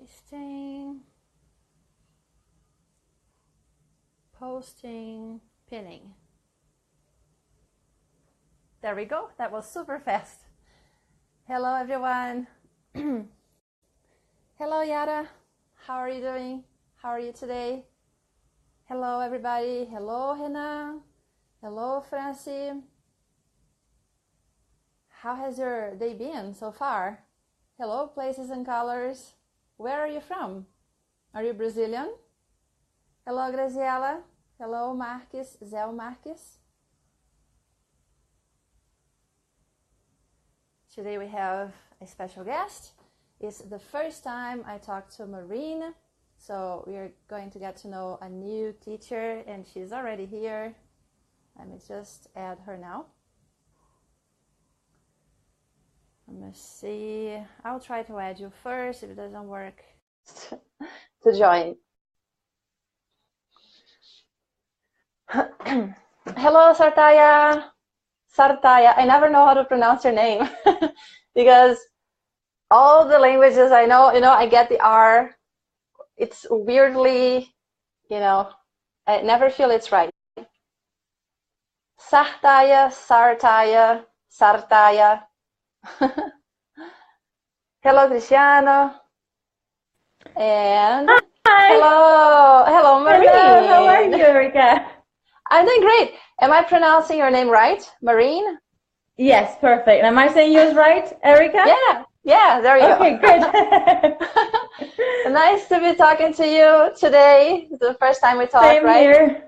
Pasting. Posting. Pinning. There we go. That was super fast. Hello, everyone. Hello, Yara. How are you doing? How are you today? Hello, everybody. Hello, Renan. Hello, Francie. How has your day been so far? Hello, Places and Colors. Where are you from? Are you Brazilian? Hello, Graziella. Hello, Marques. Zé Marques. Today we have a special guest. It's the first time I talk to Marine, so we are going to get to know a new teacher, and she's already here. Let me just add her now. Let me see. I'll try to add you first. If it doesn't work, to join. Hello, Sartaya. Sartaya. I never know how to pronounce your name because all the languages I know, I get the R. It's weirdly, I never feel it's right. Sartaya, Sartaya, Sartaya. Hello, Cristiano. And hi. Hello, Marie. Hello, how are you, Erika? I'm doing great. Am I pronouncing your name right, Marine? Yes, perfect. Am I saying yours right, Erika? Yeah, there you go. Okay, good. Nice to be talking to you today. It's the first time we talk, Same right? Here.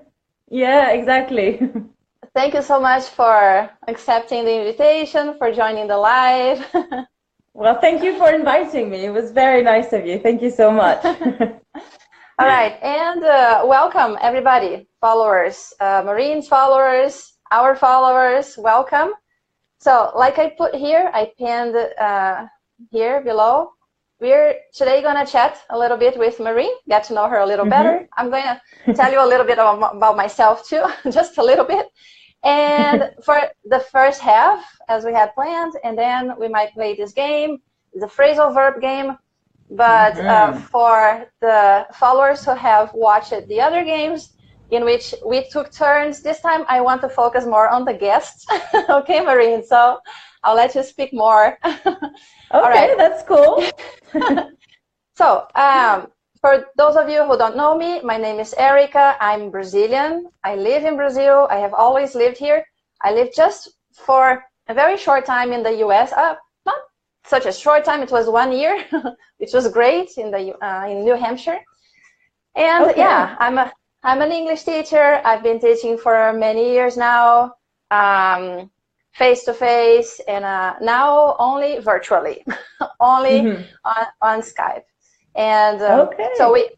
Yeah, exactly. Thank you so much for accepting the invitation, for joining the live. Well, thank you for inviting me. It was very nice of you. Thank you so much. All right, and welcome everybody, followers, Marine's followers, our followers, welcome. So like I put here, I pinned here below, we're today gonna chat a little bit with Marine, get to know her a little better. I'm going to tell you a little bit about myself too, just a little bit. And for the first half, as we had planned, and then we might play this game, the phrasal verb game. But for the followers who have watched the other games in which we took turns, this time I want to focus more on the guests. Okay, Marine, so I'll let you speak more. Okay, that's cool. So, for those of you who don't know me, my name is Erika. I'm Brazilian. I live in Brazil. I have always lived here. I lived just for a very short time in the US. Not such a short time. It was 1 year, which was great in New Hampshire. And yeah, I'm an English teacher. I've been teaching for many years now, face-to-face, and now only virtually, only on Skype. And so we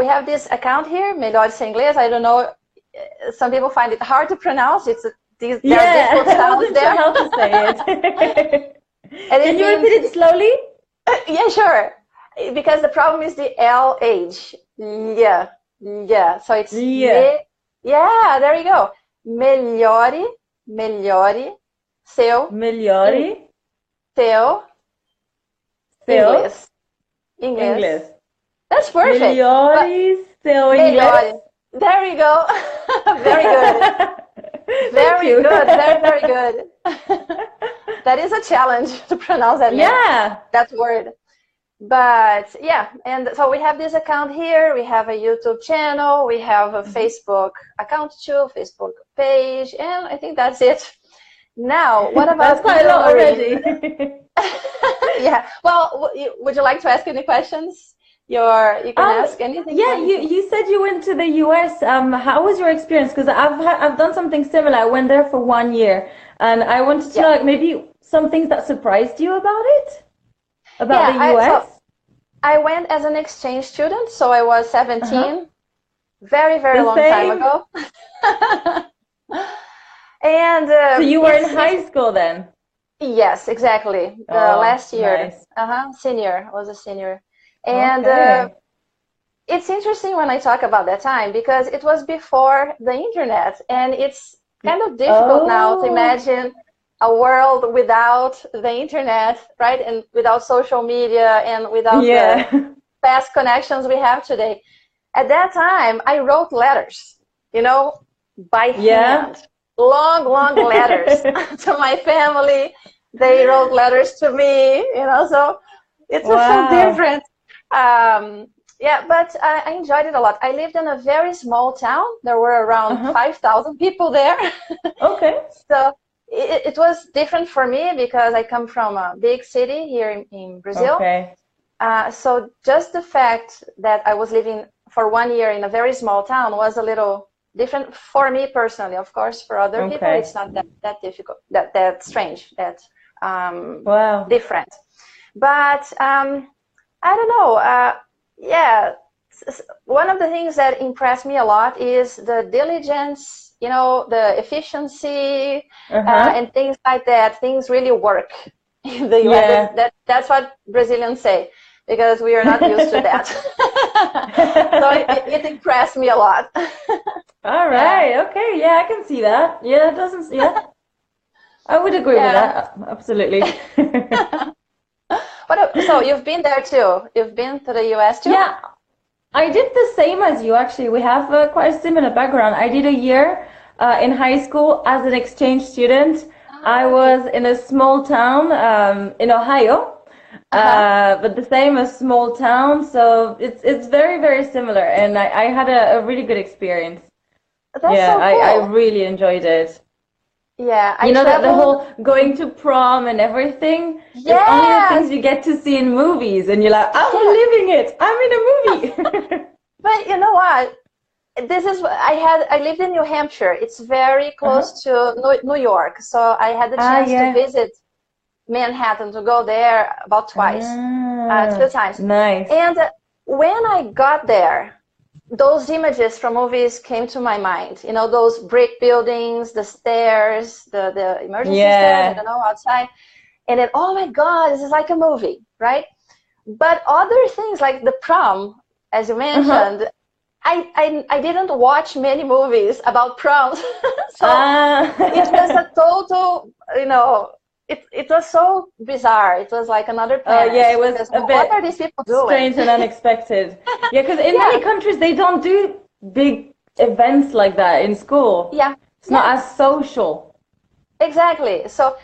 have this account here, Melhore Seu Inglês. I don't know, some people find it hard to pronounce. There are difficult sounds there. Sure how to say it. Can you repeat it slowly? Yeah, sure. Because the problem is the LH. Yeah. So it's yeah, there you go. Melhore seu Inglês. That's perfect. Melhore seu inglês. There you go. Very good. Very good. Very good. That is a challenge to pronounce that name, that word. But yeah, and so we have this account here. We have a YouTube channel. We have a Facebook account too, Facebook page, and I think that's it. Now, what about that's quite a lot already. Yeah. Well, would you like to ask any questions? You can ask anything. Yeah, you said you went to the US. How was your experience? Because I've done something similar. I went there for 1 year, and I wanted to know, like, maybe some things that surprised you about it, about the US. I went as an exchange student, so I was 17, very long time ago. And so you were in high school then? Yes, exactly. Last year, senior. I was a senior. And it's interesting when I talk about that time because it was before the internet, and it's kind of difficult now to imagine a world without the internet, right? And without social media and without the fast connections we have today. At that time, I wrote letters, you know, by hand. Long, long letters to my family. They wrote letters to me, you know, so it was so different. Yeah, but I enjoyed it a lot. I lived in a very small town. There were around 5,000 people there. Okay. So it was different for me because I come from a big city here in Brazil. Okay. So just the fact that I was living for 1 year in a very small town was a little different for me personally. Of course, for other people, it's not that difficult, that strange, that different. But I don't know. Yeah, one of the things that impressed me a lot is the diligence, you know, the efficiency and things like that. Things really work in the US. That's what Brazilians say, because we are not used to that. So it impressed me a lot. All right. Okay. Yeah, I can see that. Yeah, it doesn't. Yeah, I would agree with that. Absolutely. So you've been there too? You've been to the US too? Yeah, I did the same as you, actually. We have quite a similar background. I did a year in high school as an exchange student. I was in a small town in Ohio, but the same as small town. So it's very, very similar. And I had a really good experience. That's so cool. I really enjoyed it. Yeah, you know that the whole going to prom and everything. It's only the things you get to see in movies, and you're like, I'm living it. I'm in a movie. But you know what? This is I lived in New Hampshire. It's very close to New York, so I had the chance to visit Manhattan, to go there about twice, 2 times. Nice. And when I got there, those images from movies came to my mind. You know, those brick buildings, the stairs, the emergency stairs, I don't know, outside. And then, oh my God, this is like a movie, right? But other things like the prom, as you mentioned, I didn't watch many movies about proms. So it was a total, you know, it was so bizarre. It was like another planet. It was a bit what are these people doing? Strange and unexpected. Yeah, because in many countries they don't do big events like that in school. Yeah, it's not as social. Exactly. So,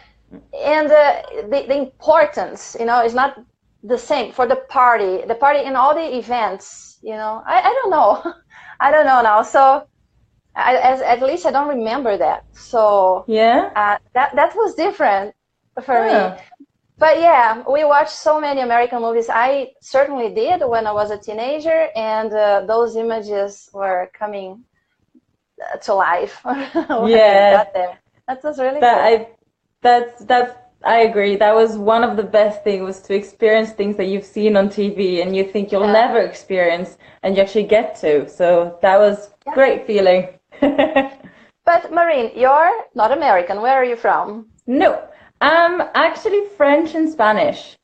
and the importance, you know, is not the same for the party and all the events. You know, I don't know, I don't know now. So, at least I don't remember that. So that was different for me. But yeah, we watched so many American movies. I certainly did when I was a teenager, and those images were coming to life when I got there. That was really cool. I agree. That was one of the best things, was to experience things that you've seen on TV and you think you'll never experience, and you actually get to. So that was great feeling. But Marine, you're not American. Where are you from? No, I'm actually French and Spanish.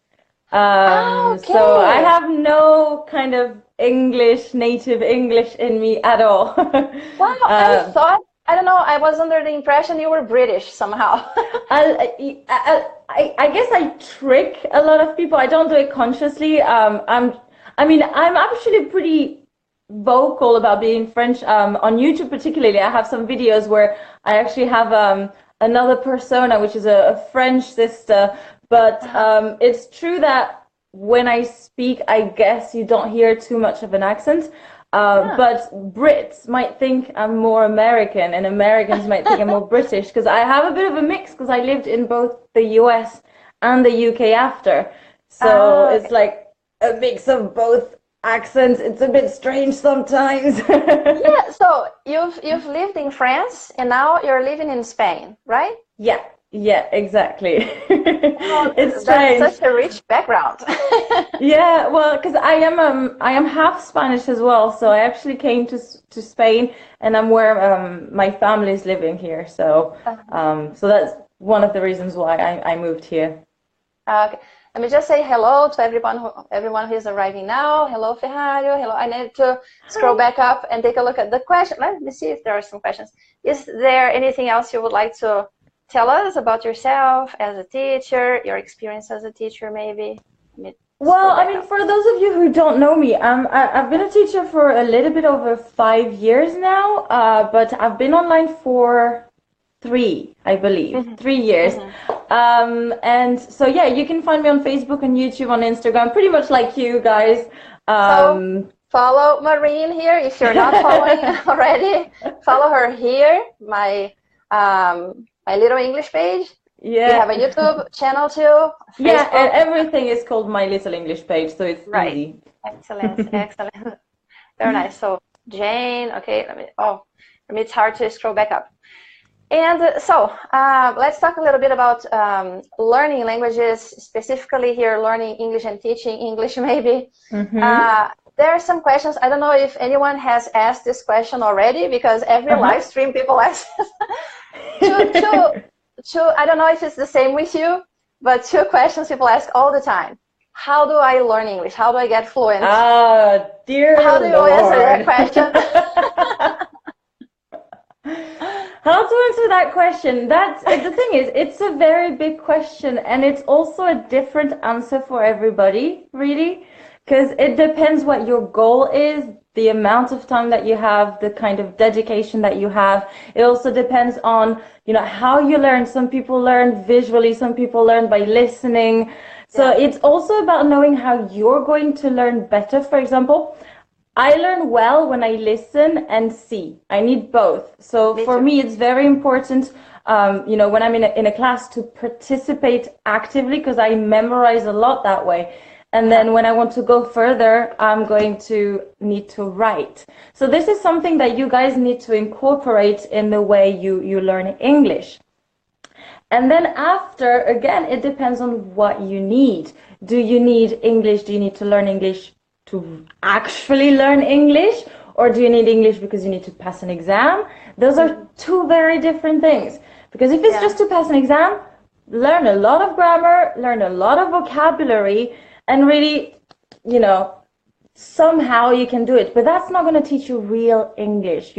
So I have no kind of native English in me at all. Wow, I don't know, I was under the impression you were British somehow. I guess I trick a lot of people. I don't do it consciously. I'm actually pretty vocal about being French. On YouTube particularly, I have some videos where I actually have another persona, which is a French sister. But it's true that when I speak, I guess you don't hear too much of an accent. But Brits might think I'm more American, and Americans might think I'm more British, because I have a bit of a mix, because I lived in both the US and the UK after. So it's like a mix of both accents. It's a bit strange sometimes. Yeah, so you've lived in France and now you're living in Spain, right? Yeah, exactly. It's strange. That's such a rich background. Yeah, well, because I am half Spanish as well, so I actually came to Spain, and I'm where my family is living here. So so that's one of the reasons why I moved here. Okay. Let me just say hello to everyone who is arriving now. Hello, Ferrario. Hello. I need to scroll back up and take a look at the question. Let me see if there are some questions. Is there anything else you would like to tell us about yourself as a teacher, your experience as a teacher, maybe? Well, I mean, for those of you who don't know me, I've been a teacher for a little bit over 5 years now, but I've been online for 3, I believe, 3 years. And so, yeah, you can find me on Facebook, on YouTube, on Instagram, pretty much like you guys. So follow Marine here if you're not following already. Follow her here, my little English page. Yeah. We have a YouTube channel too. Facebook. Yeah, and everything is called My Little English Page, so it's easy. Excellent, excellent. Very nice. So Jane, okay, it's hard to scroll back up. And so let's talk a little bit about learning languages, specifically here, learning English and teaching English maybe. There are some questions. I don't know if anyone has asked this question already, because every live stream people ask. I don't know if it's the same with you, but 2 questions people ask all the time. How do I learn English? How do I get fluent? Dear How do you answer that question? How to answer that question? The thing is, it's a very big question, and it's also a different answer for everybody, really, because it depends what your goal is, the amount of time that you have, the kind of dedication that you have. It also depends on, how you learn. Some people learn visually, some people learn by listening. So it's also about knowing how you're going to learn better. For example, I learn well when I listen and see. I need both. So for me, it's very important, when I'm in a class, to participate actively, because I memorize a lot that way. And then when I want to go further, I'm going to need to write. So this is something that you guys need to incorporate in the way you learn English. And then after, again, it depends on what you need. Do you need English? Do you need to learn English to actually learn English? Or do you need English because you need to pass an exam? Those are 2 very different things. Because if it's just to pass an exam, learn a lot of grammar, learn a lot of vocabulary, and really, somehow you can do it. But that's not going to teach you real English.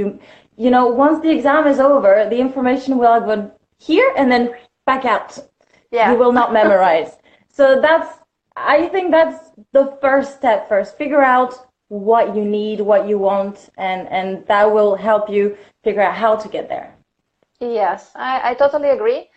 Once the exam is over, the information will go here and then back out. You will not memorize. So I think that's the first step. First, figure out what you need, what you want, and that will help you figure out how to get there. Yes, I totally agree.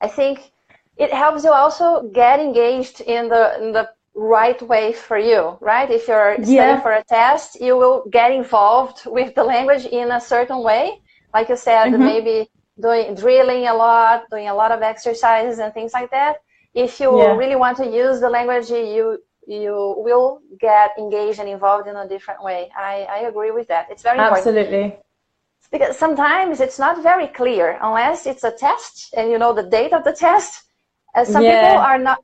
I think it helps you also get engaged in the right way for you, right? If you're studying for a test, you will get involved with the language in a certain way. Like you said, maybe drilling a lot, doing a lot of exercises and things like that. If you really want to use the language, you will get engaged and involved in a different way. I agree with that. It's very important. Absolutely. Because sometimes it's not very clear unless it's a test and you know the date of the test. Some people are not.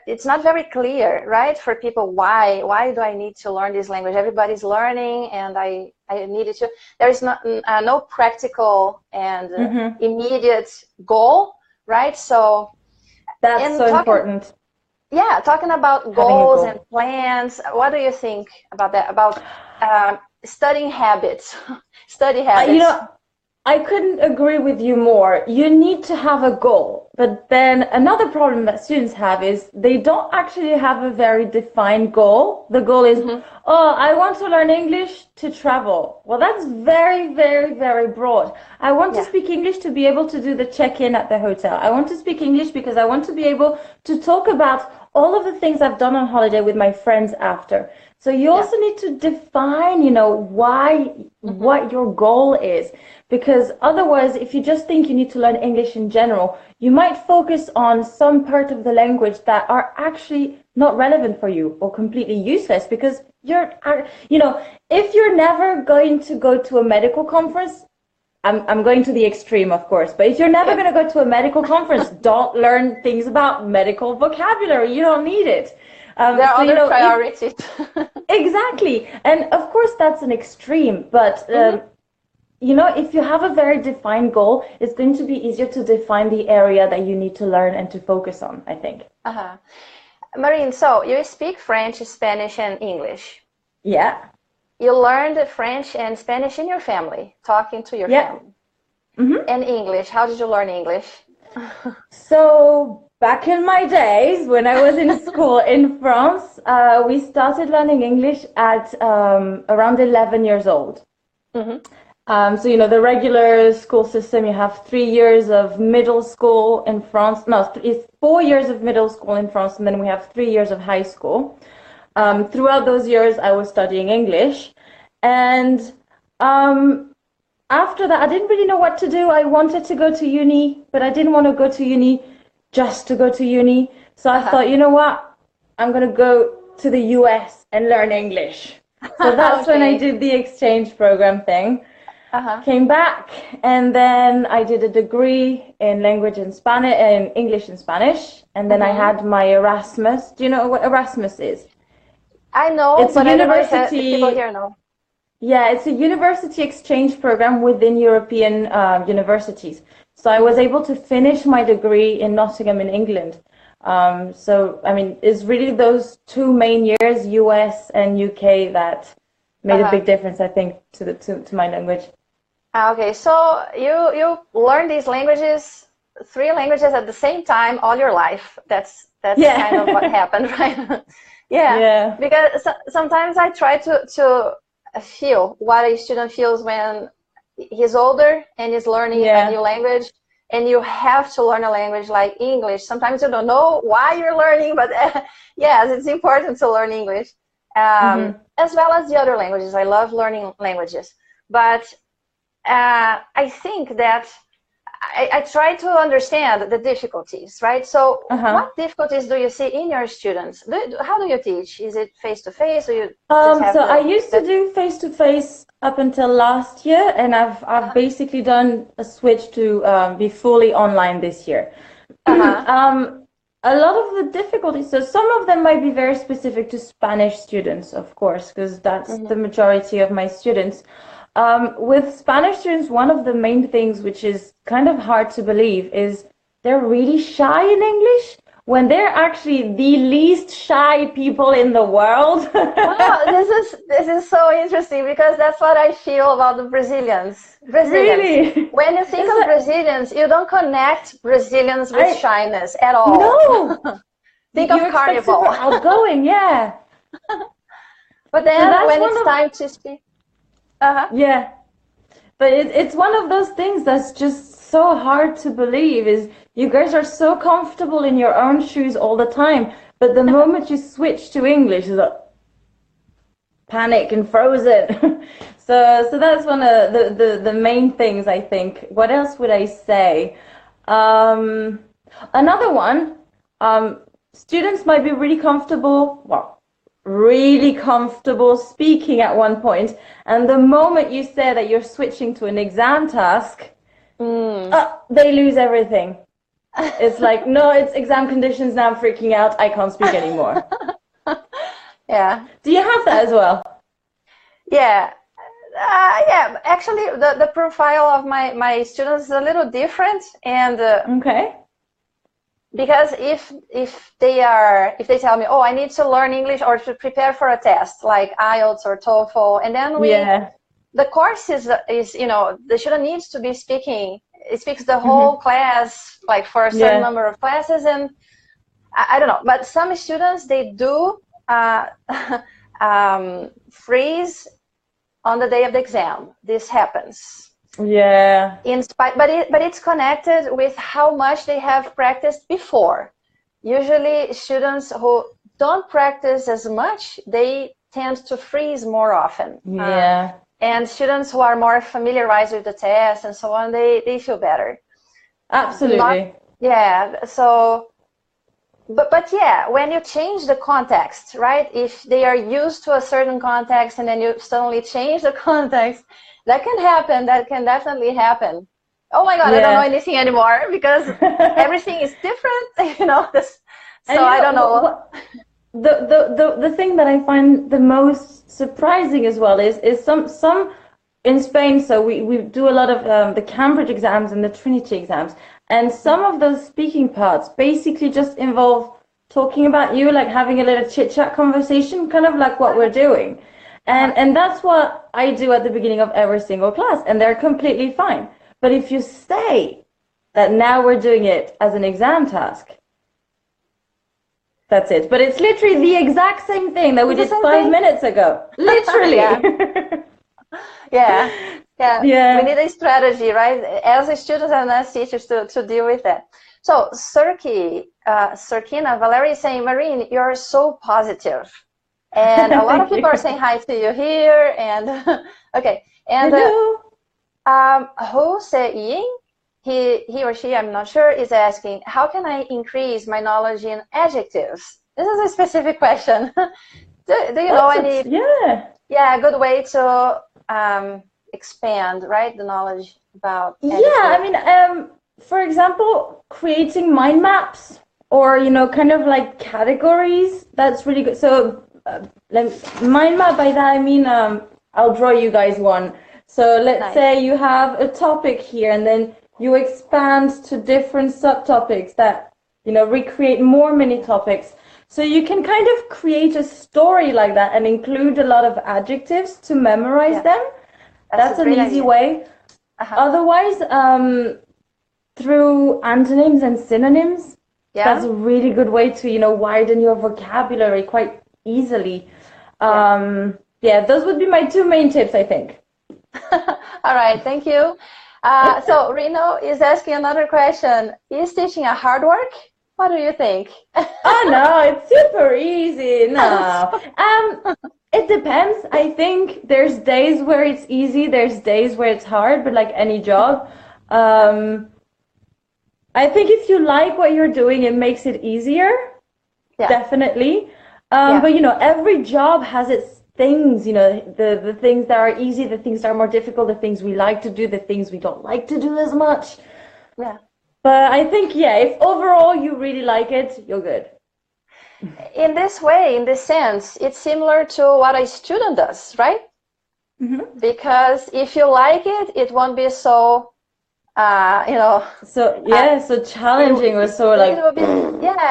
It's not very clear, right, for people, why do I need to learn this language? Everybody's learning, and I needed to. There is no practical and immediate goal, right? So that's so important. Yeah, talking about goals and plans, what do you think about that? About studying habits, study habits? I couldn't agree with you more. You need to have a goal. But then another problem that students have is they don't actually have a very defined goal. The goal is, I want to learn English to travel. Well, that's very, very, very broad. I want to speak English to be able to do the check-in at the hotel. I want to speak English because I want to be able to talk about all of the things I've done on holiday with my friends after. So you also need to define, what your goal is. Because otherwise, if you just think you need to learn English in general, you might focus on some part of the language that are actually not relevant for you or completely useless, because if you're never going to go to a medical conference, I'm going to the extreme, of course, but if you're never going to go to a medical conference, don't learn things about medical vocabulary. You don't need it. There are other priorities. Exactly. And of course, that's an extreme, but if you have a very defined goal, it's going to be easier to define the area that you need to learn and to focus on, I think. Marine, so you speak French, Spanish, and English. Yeah. You learned French and Spanish in your family, talking to your family. And English, how did you learn English? So back in my days when I was in school in France, we started learning English at around 11 years old. So, you know, the regular school system, you have 3 years of middle school in France. No, it's 4 years of middle school in France, and then we have 3 years of high school. Throughout those years, I was studying English. And after that, I didn't really know what to do. I wanted to go to uni, but I didn't want to go to uni just to go to uni. So I thought, you know what? I'm going to go to the US and learn English. So that's when I did the exchange program thing. Came back, and then I did a degree in language in Spanish, in English and Spanish, and then I had my Erasmus. Do you know what Erasmus is? I know, it's but a university. People here know. Yeah, it's a university exchange program within European universities. So I was able to finish my degree in Nottingham in England. So, I mean, it's really those 2 main years, US and UK, that made a big difference, I think, to my language. Okay, so you learn these languages, 3 languages at the same time all your life. That's kind of what happened, right? Yeah. Because sometimes I try to feel what a student feels when he's older and is learning a new language, and you have to learn a language like English. Sometimes you don't know why you're learning, but yes, it's important to learn English, as well as the other languages. I love learning languages, but I think that I try to understand the difficulties, right? So what difficulties do you see in your students? How do you teach? Is it face-to-face, or you just have I used to do face-to-face up until last year, and I've basically done a switch to be fully online this year. A lot of the difficulties, so some of them might be very specific to Spanish students, of course, because that's the majority of my students. With Spanish students, one of the main things which is kind of hard to believe is they're really shy in English when they're actually the least shy people in the world. Wow, this is so interesting, because that's what I feel about the Brazilians. Really? When you think of Brazilians, you don't connect Brazilians with shyness at all. No. Think of carnival. Outgoing, yeah. But then when it's time to speak. Yeah, but it's one of those things that's just so hard to believe, is you guys are so comfortable in your own shoes all the time, but the moment you switch to English, it's like panic and frozen. So that's one of the main things, I think. What else would I say? Another one, students might be really comfortable, really comfortable speaking at one point, and the moment you say that you're switching to an exam task, they lose everything. It's like, no, it's exam conditions now, I'm freaking out, I can't speak anymore. Yeah. Do you have that as well? Yeah. Yeah, actually the profile of my students is a little different, and okay. Because if they tell me, oh, I need to learn English or to prepare for a test like IELTS or TOEFL, and then the course is you know, the student needs to be speaking. It speaks the whole class, like for a certain number of classes, and I don't know. But some students, they do freeze on the day of the exam. This happens. Yeah. But it's connected with how much they have practiced before. Usually students who don't practice as much, they tend to freeze more often. Yeah. And students who are more familiarized with the test and so on, they feel better. Absolutely. So but yeah, when you change the context, right? If they are used to a certain context and then you suddenly change the context, that can happen. That can definitely happen. Oh my God, I don't know anything anymore, because everything is different, you know. I don't know. The thing that I find the most surprising as well is some in Spain. So we do a lot of the Cambridge exams and the Trinity exams, and some of those speaking parts basically just involve talking about you, like having a little chit chat conversation, kind of like what we're doing. And that's what I do at the beginning of every single class, and they're completely fine. But if you say that now we're doing it as an exam task, That's it. But it's literally the exact same thing that we did 5 minutes ago. Literally. Yeah. We need a strategy, right? As students and as teachers to deal with that. So Serkina, Valerie is saying, Marine, you're so positive. And a lot of people are saying hi to you here. And okay. And Ho Se-ying, he or she, I'm not sure, is asking, how can I increase my knowledge in adjectives? This is a specific question. do you know any good way to expand, right, the knowledge about adjectives? Yeah, I mean, for example, creating mind maps or, you know, kind of like categories, that's really good. So mind map, by that I mean, I'll draw you guys one. So let's say you have a topic here, and then you expand to different subtopics that, you know, recreate more mini topics. So you can kind of create a story like that and include a lot of adjectives to memorize them. That's an easy way. Otherwise, through antonyms and synonyms, that's a really good way to, you know, widen your vocabulary quite easily. Those would be my 2 main tips, I think. All right, thank you. So Reno is asking another question. Is teaching a hard work? What do you think? Oh no, it's super easy. No. It depends. I think there's days where it's easy, there's days where it's hard, but like any job. I think if you like what you're doing, it makes it easier. Definitely. But you know, every job has its things, you know, the things that are easy, the things that are more difficult, the things we like to do, the things we don't like to do as much. But I think, if overall you really like it, you're good. In this way, in this sense, it's similar to what a student does, right? Because if you like it, it won't be so, you know. So so challenging or so like.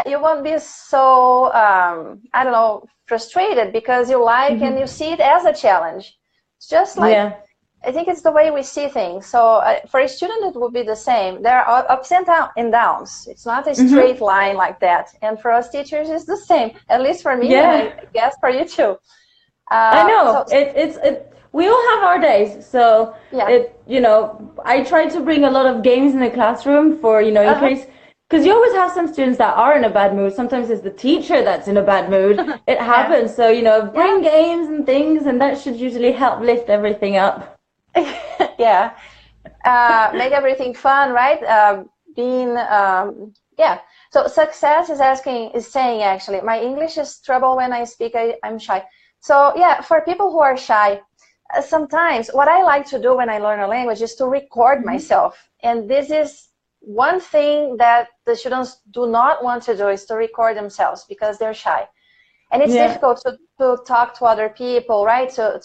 You won't be so, I don't know, frustrated because you like and you see it as a challenge. It's just like. I think it's the way we see things. So for a student, it would be the same. There are ups and downs. It's not a straight line like that. And for us teachers, it's the same. At least for me, and I guess for you too. I know. We all have our days. So, you know, I try to bring a lot of games in the classroom for, you know, in case. Because you always have some students that are in a bad mood. Sometimes it's the teacher that's in a bad mood. It happens. So, you know, bring games and things, and that should usually help lift everything up. Make everything fun, right? So Success is saying actually, my English is trouble when I speak. I'm shy. So for people who are shy, sometimes what I like to do when I learn a language is to record myself. And this is one thing that the students do not want to do, is to record themselves because they're shy. And it's difficult to talk to other people, right? To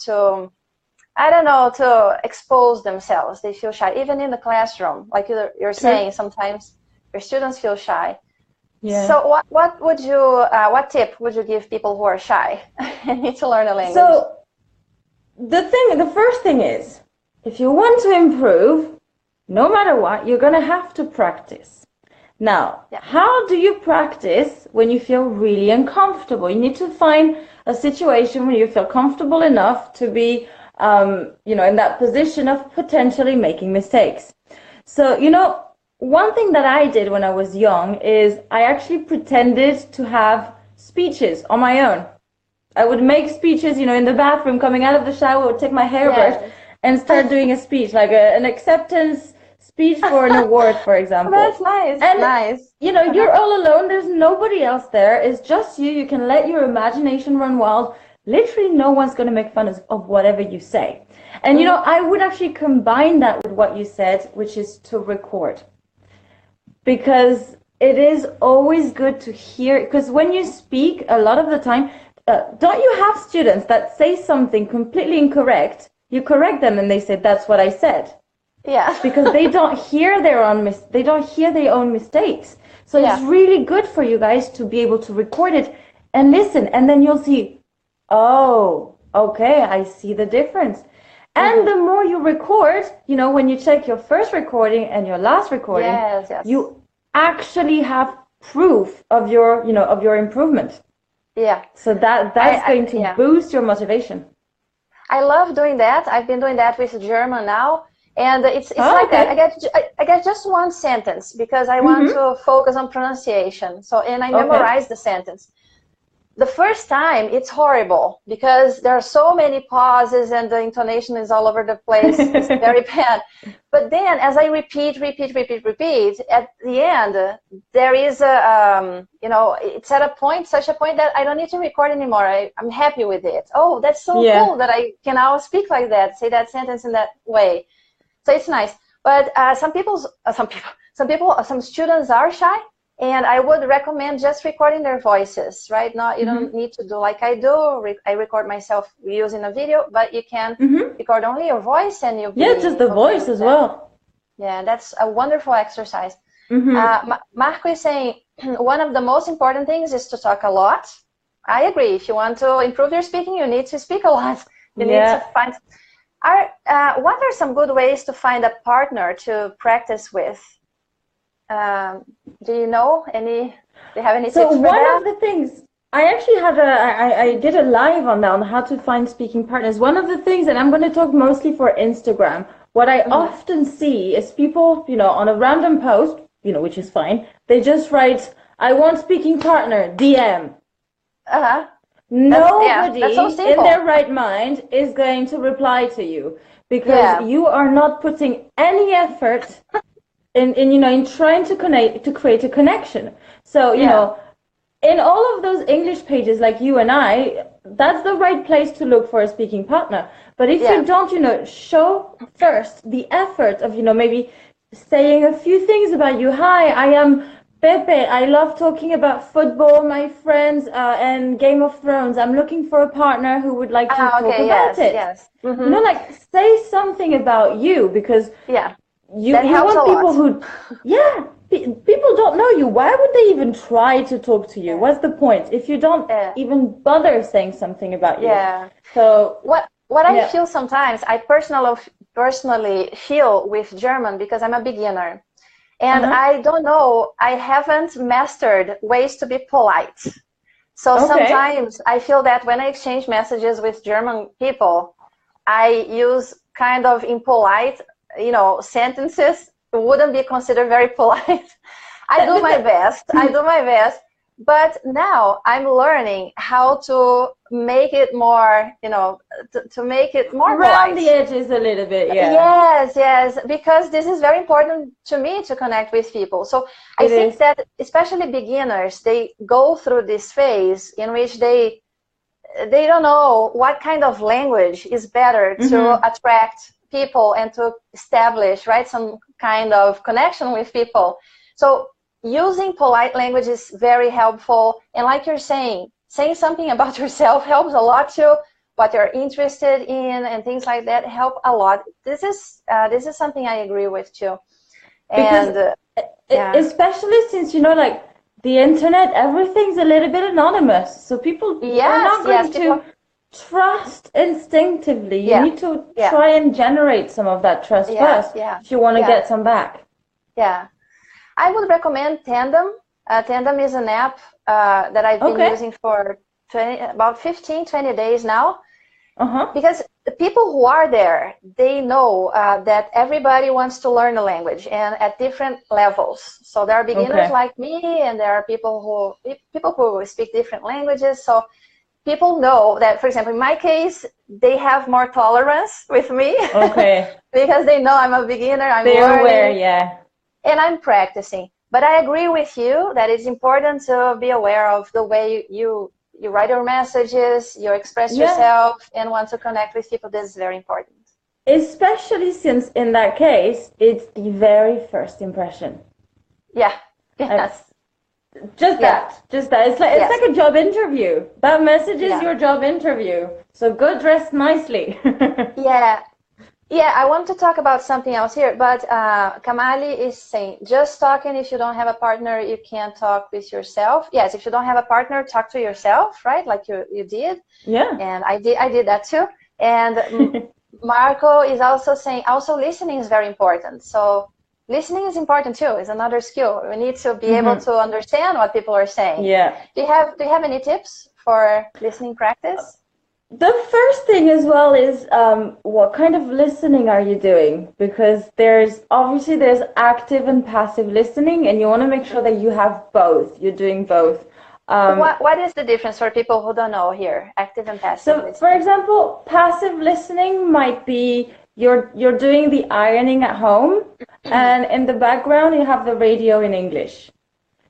I don't know, to expose themselves. They feel shy, even in the classroom. Like you're saying, sometimes your students feel shy. So what would you, what tip would you give people who are shy and need to learn a language? So the first thing is, if you want to improve, no matter what, you're going to have to practice. Now, how do you practice when you feel really uncomfortable? You need to find a situation where you feel comfortable enough to be you know, in that position of potentially making mistakes. So, you know, one thing that I did when I was young is I actually pretended to have speeches on my own. I would make speeches, you know, in the bathroom, coming out of the shower, would take my hairbrush and start doing a speech, like an acceptance speech for an award, for example. That's nice. And, nice. You know, you're all alone. There's nobody else there. It's just you. You can let your imagination run wild. Literally no one's going to make fun of whatever you say. And, you know, I would actually combine that with what you said, which is to record. Because it is always good to hear, because when you speak, a lot of the time, don't you have students that say something completely incorrect? You correct them and they say, that's what I said. Because they don't hear their own mistakes. So it's really good for you guys to be able to record it and listen, and then you'll see, oh, okay, I see the difference. And the more you record, you know, when you check your first recording and your last recording, you actually have proof of your, of your improvement. Yeah. So that's going to boost your motivation. I love doing that. I've been doing that with German now. And it's like that. I get just one sentence because I want to focus on pronunciation. So, and I memorize the sentence. The first time, it's horrible because there are so many pauses and the intonation is all over the place. It's very bad. But then, as I repeat, at the end, there is a, it's at a point, such a point that I don't need to record anymore. I'm happy with it. Oh, that's so cool that I can now speak like that, say that sentence in that way. So it's nice. But some students are shy. And I would recommend just recording their voices, right? You don't need to do like I do. I record myself using a video, but you can record only your voice and you'll be just the voice as well. Yeah, that's a wonderful exercise. Marco is saying one of the most important things is to talk a lot. I agree. If you want to improve your speaking, you need to speak a lot. You need to find. What are some good ways to find a partner to practice with? Do you know any? Do you have any tips for that? So one of the things I actually had I did a live on that on how to find speaking partners. One of the things, and I'm going to talk mostly for Instagram. What I often see is people, on a random post, which is fine. They just write, "I want speaking partner, DM." Nobody in their right mind is going to reply to you because you are not putting any effort in trying to create a connection. So, in all of those English pages like you and I, that's the right place to look for a speaking partner. But if you don't, show first the effort of, maybe saying a few things about you. Hi, I am Pepe. I love talking about football, my friends, and Game of Thrones. I'm looking for a partner who would like to talk about it. Yes. Say something about you because you want people who, people don't know you. Why would they even try to talk to you? What's the point if you don't even bother saying something about you? So what I feel sometimes, I personally feel with German because I'm a beginner, and I don't know, I haven't mastered ways to be polite. So sometimes I feel that when I exchange messages with German people, I use kind of impolite sentences wouldn't be considered very polite. I do my best. But now I'm learning how to make it more, to make it more around the edges a little bit. Yes, because this is very important to me to connect with people. So I think that especially beginners, they go through this phase in which they don't know what kind of language is better to attract people and to establish some kind of connection with people. So using polite language is very helpful, and like you're saying something about yourself helps a lot too. What you're interested in and things like that help a lot. This is something I agree with too. And especially since the internet, everything's a little bit anonymous, so people are not going to trust instinctively. You need to try and generate some of that trust first if you want to get some back. I would recommend Tandem. Tandem is an app that I've been using for about 15-20 days now. Because the people who are there, they know that everybody wants to learn a language, and at different levels. So there are beginners like me, and there are people who speak different languages. So people know that, for example, in my case, they have more tolerance with me. Because they know I'm a beginner, I'm learning. Aware, and I'm practicing. But I agree with you that it's important to be aware of the way you write your messages, you express yourself, and want to connect with people. This is very important. Especially since in that case, it's the very first impression. Just that. It's like a job interview. That message is your job interview. So go dressed nicely. I want to talk about something else here, but Kamali is saying, just talking, if you don't have a partner, you can't talk with yourself. Yes, if you don't have a partner, talk to yourself, right? Like you did. And I did that too. And Marco is also saying, also listening is very important. So listening is important too. It's another skill. We need to be able to understand what people are saying. Yeah. Do you have any tips for listening practice? The first thing as well is what kind of listening are you doing? Because there's active and passive listening, and you want to make sure that you have both. You're doing both. What is the difference for people who don't know here, active and passive listening? For example, passive listening might be you're doing the ironing at home, and in the background you have the radio in English.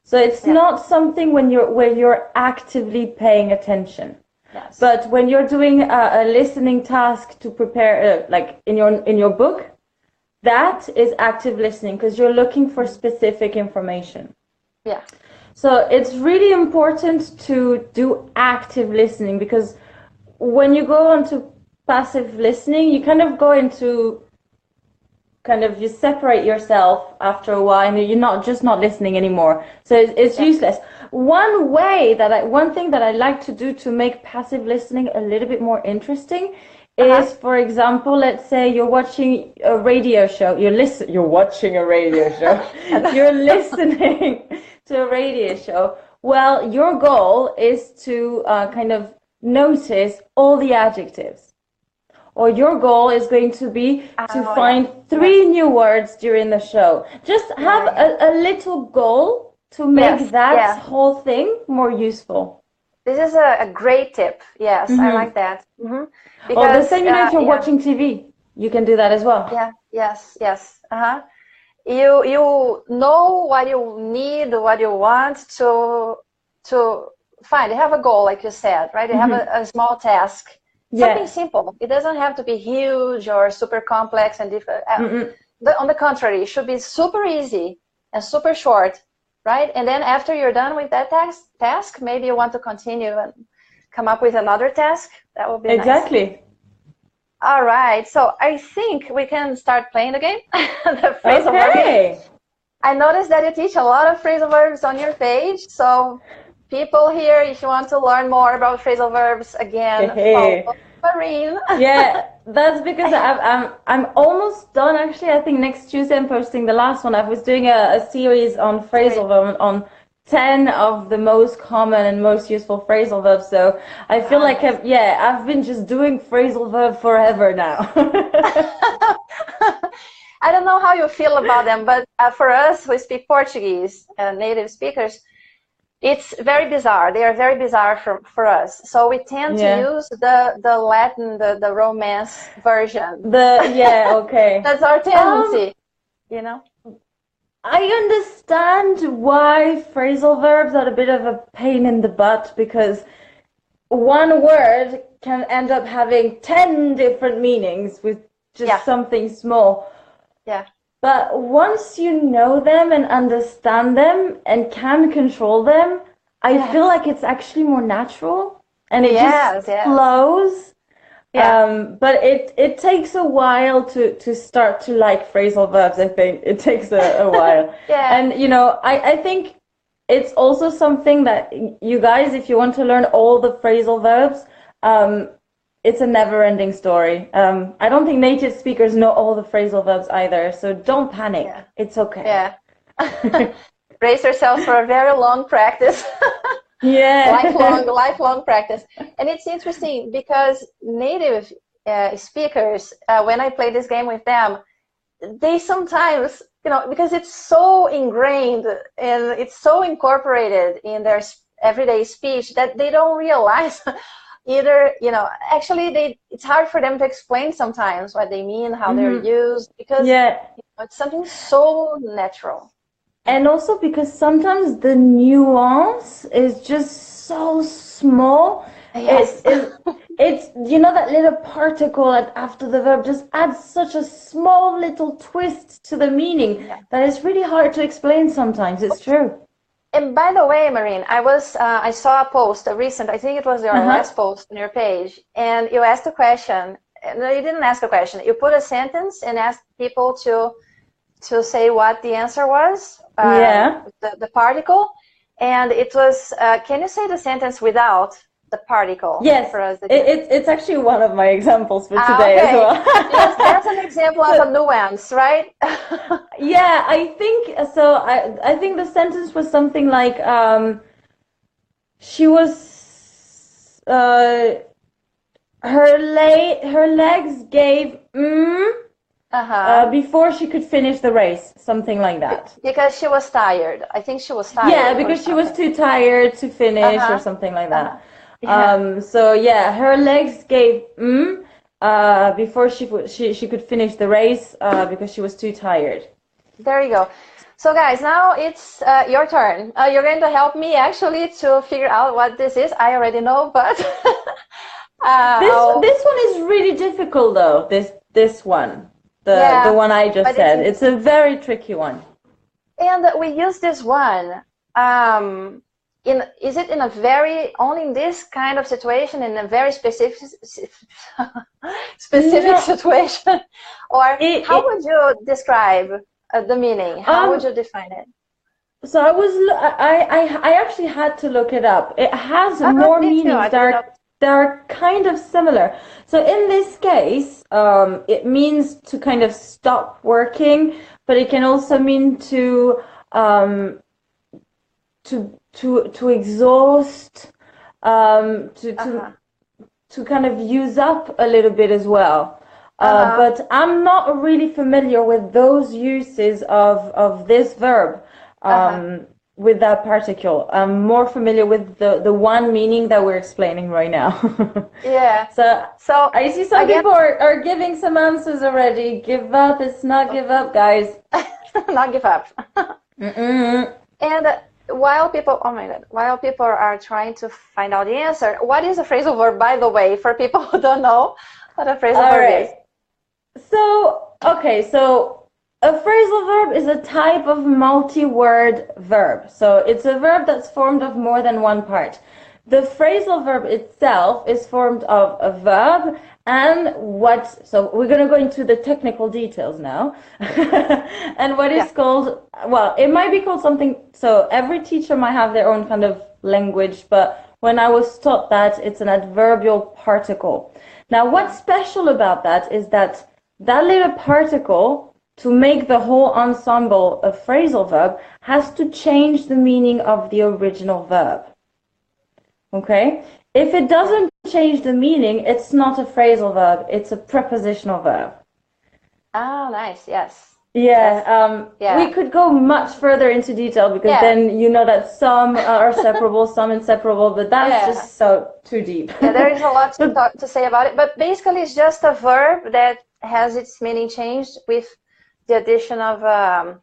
So it's not something where you're actively paying attention. Yes. But when you're doing a listening task to prepare, like in your book, that is active listening because you're looking for specific information. Yeah. So it's really important to do active listening, because when you go on to passive listening, you kind of go into you separate yourself after a while, and you're not listening anymore. So it's useless. One thing that I like to do to make passive listening a little bit more interesting is, for example, let's say you're watching a radio show. You're watching a radio show. You're listening to a radio show. Well, your goal is to kind of notice all the adjectives. Or your goal is going to be to find 3 new words during the show. Just have a little goal to make that whole thing more useful. This is a great tip. Yes, I like that. Because, the same, if you're watching TV, you can do that as well. Yeah, yes. You know what you need, what you want to find. You have a goal, like you said, right? You have a small task. Something simple. It doesn't have to be huge or super complex and different. On the contrary, it should be super easy and super short, right? And then after you're done with that task, maybe you want to continue and come up with another task. That would be exactly. Nice. All right. So I think we can start playing the game. The phrasal verb. I noticed that you teach a lot of phrasal verbs on your page. So people here, if you want to learn more about phrasal verbs, again, follow Marine. Yeah, that's because I'm almost done, actually. I think next Tuesday I'm posting the last one. I was doing a series on phrasal verbs, on 10 of the most common and most useful phrasal verbs. So I feel like I've been just doing phrasal verb forever now. I don't know how you feel about them, but for us who speak Portuguese, native speakers, it's very bizarre. They are very bizarre for us. So we tend to use the Latin, the Romance version. That's our tendency, you know? I understand why phrasal verbs are a bit of a pain in the butt, because one word can end up having 10 different meanings with just something small. Yeah. But once you know them and understand them and can control them, I feel like it's actually more natural, and it just flows. But it takes a while to start to like phrasal verbs. I think it takes a while. And I think it's also something that you guys, if you want to learn all the phrasal verbs, it's a never-ending story. I don't think native speakers know all the phrasal verbs either, so don't panic. It's okay. Brace yourselves for a very long practice. Lifelong practice. And it's interesting because native speakers, when I play this game with them, they sometimes, because it's so ingrained and it's so incorporated in their everyday speech that they don't realize either, actually it's hard for them to explain sometimes what they mean, how they're used, because it's something so natural. And also because sometimes the nuance is just so small. It's that little particle after the verb just adds such a small little twist to the meaning that it's really hard to explain sometimes. It's true. And by the way, Marine, I saw a post, I think it was your last post on your page, and you asked a question. No, you didn't ask a question. You put a sentence and asked people to say what the answer was, the particle, and it was, can you say the sentence without? the particle. Yes, for us it's actually one of my examples for today as well. Yes, that's an example of a nuance, right? Yeah, I think so. I think the sentence was something like she was her legs gave before she could finish the race, something like that. Because she was tired. I think she was tired. Yeah, because she was too tired to finish or something like that. So yeah, her legs gave before she could finish the race because she was too tired. There you go. So guys, now it's your turn. You're going to help me actually to figure out what this is. I already know, but this one is really difficult though. This one, the one I just said. It's a very tricky one. And we use this one. Is it in a only in this kind of situation, in a very specific situation, or how would you describe the meaning? How would you define it? So I actually had to look it up. It has more meanings that are kind of similar. So in this case, it means to kind of stop working, but it can also mean to exhaust, to kind of use up a little bit as well. But I'm not really familiar with those uses of this verb with that particle. I'm more familiar with the one meaning that we're explaining right now. Yeah. So I see some people are giving some answers already. Give up. It's not give up, guys. Not give up. And while people are trying to find out the answer, what is a phrasal verb, by the way, for people who don't know what a phrasal verb is? So, okay, so a phrasal verb is a type of multi-word verb. So it's a verb that's formed of more than one part. The phrasal verb itself is formed of a verb and so we're going to go into the technical details now. And what is called, well, it might be called something, so every teacher might have their own kind of language, but when I was taught that, it's an adverbial particle. Now, what's special about that is that little particle, to make the whole ensemble a phrasal verb, has to change the meaning of the original verb. Okay? If it doesn't change the meaning, it's not a phrasal verb, it's a prepositional verb. Oh, nice, yes. Yeah, we could go much further into detail because then you know that some are separable, some inseparable, but that's just so too deep. Yeah, there is a lot to say about it, but basically it's just a verb that has its meaning changed with the addition of a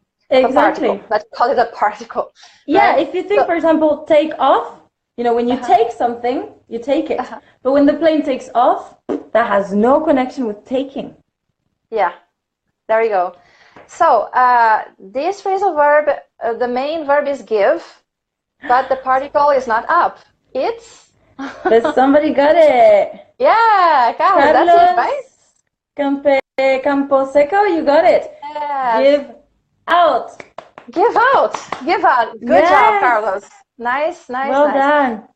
particle. Let's call it a particle. Yeah, right? if you think, for example, take off, you know, when you take something, you take it. But when the plane takes off, that has no connection with taking. Yeah, there you go. So this phrasal verb, the main verb is give, but the particle is not up. It's... But somebody got it. Yeah, Carlos, that's it, right? Campo Seco, you got it. Yes. Give out. Give out. Give out. Good job, Carlos. Nice, nice, well done.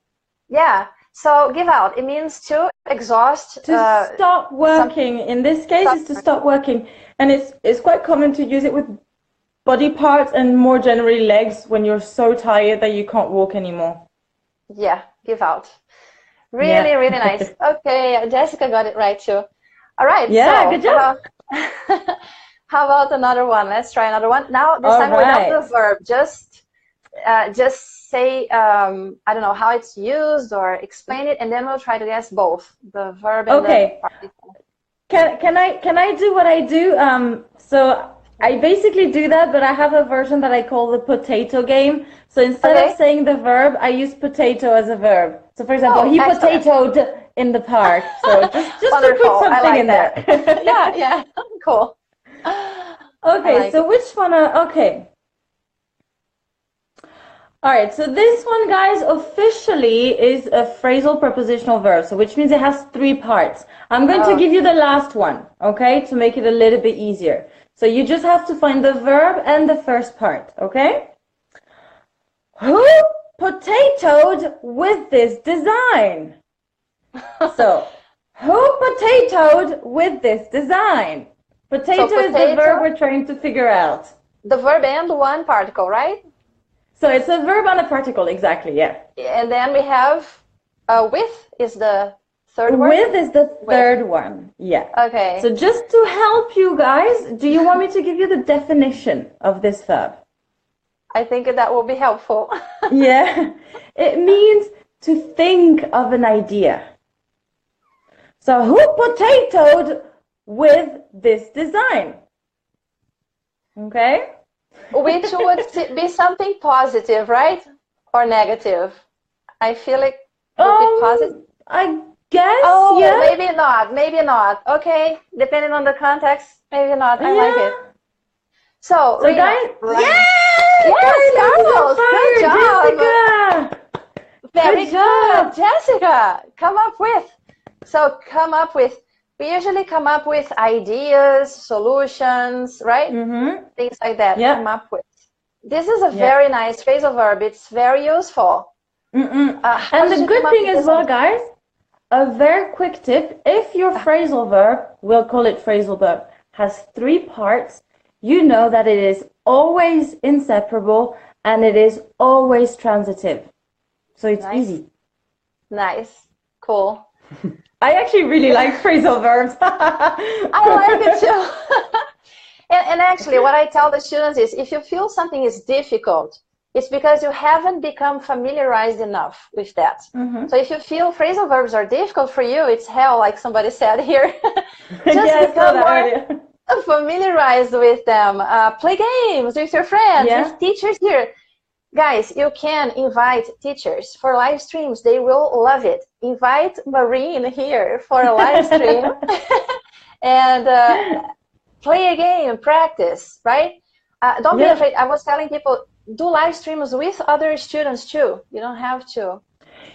Yeah. So give out. It means to exhaust. To stop working. In this case, it's to stop working. And it's quite common to use it with body parts and more generally legs when you're so tired that you can't walk anymore. Yeah, give out. Really, really nice. Okay, Jessica got it right too. All right. Yeah, so good job. How about another one? Let's try another one. Now, this time without the verb. Just say, I don't know, how it's used or explain it, and then we'll try to guess both the verb and the particle. Can I do what I do? So I basically do that, but I have a version that I call the potato game. So instead of saying the verb, I use potato as a verb. So for example, he potatoed in the park. So just to put something in there. Yeah, cool. Okay, so which one? Okay. All right, so this one, guys, officially is a phrasal prepositional verb, so which means it has 3 parts. I'm going to give you the last one, okay, to make it a little bit easier. So you just have to find the verb and the first part, okay? Who potatoed with this design. So, who potatoed with this design? Potato is the verb we're trying to figure out. The verb and one particle, right? So it's a verb and a particle, exactly, yeah. And then we have with is the third word? With is the third one, yeah. Okay. So just to help you guys, do you want me to give you the definition of this verb? I think that will be helpful. Yeah. It means to think of an idea. So who potatoed with this design? Okay? Which would be something positive, right? Or negative? I feel it would be positive. I guess, yeah. Maybe not, maybe not. Okay, depending on the context, maybe not. I like it. So guys, yes, Carlos, good job. Jessica. Very good, Jessica. Come up with. We usually come up with ideas, solutions, right? Things like that. Yeah. Come up with. This is a very nice phrasal verb. It's very useful. And the good thing as well, guys, a very quick tip, if your phrasal verb, we'll call it phrasal verb, has 3 parts, you know that it is always inseparable and it is always transitive. So it's easy. Nice. Cool. I actually really like phrasal verbs. I like it too. and actually, what I tell the students is, if you feel something is difficult, it's because you haven't become familiarized enough with that. So if you feel phrasal verbs are difficult for you, it's hell, like somebody said here. Just become more familiarized with them. Play games with your friends, with teachers here. Guys, you can invite teachers for live streams. They will love it. Invite Marine here for a live stream and play a game, practice, right? Don't be afraid. I was telling people, do live streams with other students too. You don't have to.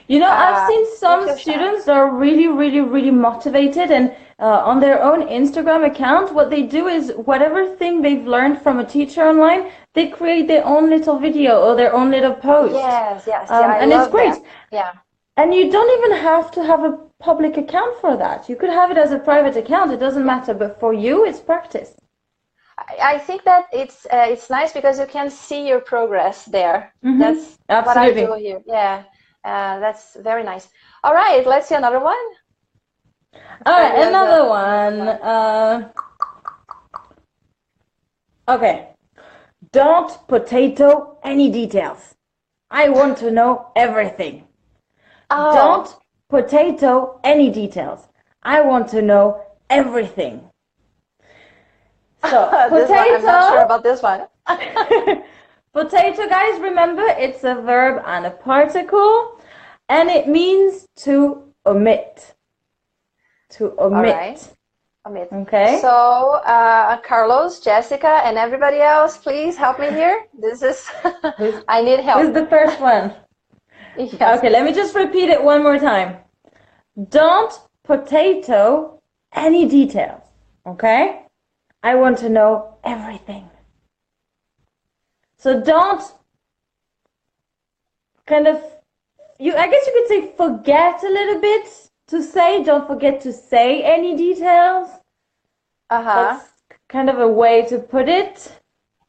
You know, I've seen some students that are really, really, really motivated, and on their own Instagram account, what they do is whatever thing they've learned from a teacher online, they create their own little video or their own little post. Yes. And it's great. That. Yeah. And you don't even have to have a public account for that. You could have it as a private account. It doesn't matter. But for you, it's practice. I think that it's nice because you can see your progress there. That's what I do here. Yeah. That's very nice. All right, let's see another one. All right, another one. Okay. Don't potato any details. I want to know everything. Don't potato any details. I want to know everything. So, potato. I'm not sure about this one. Potato, guys, remember, it's a verb and a particle, and it means to omit. To omit. All right. Omit. Okay. So, Carlos, Jessica, and everybody else, please help me here. This is, I need help. This is the first one. Yes. Okay, let me just repeat it one more time. Don't potato any details, okay? I want to know everything. So don't kind of, I guess you could say forget a little bit to say, don't forget to say any details. That's kind of a way to put it.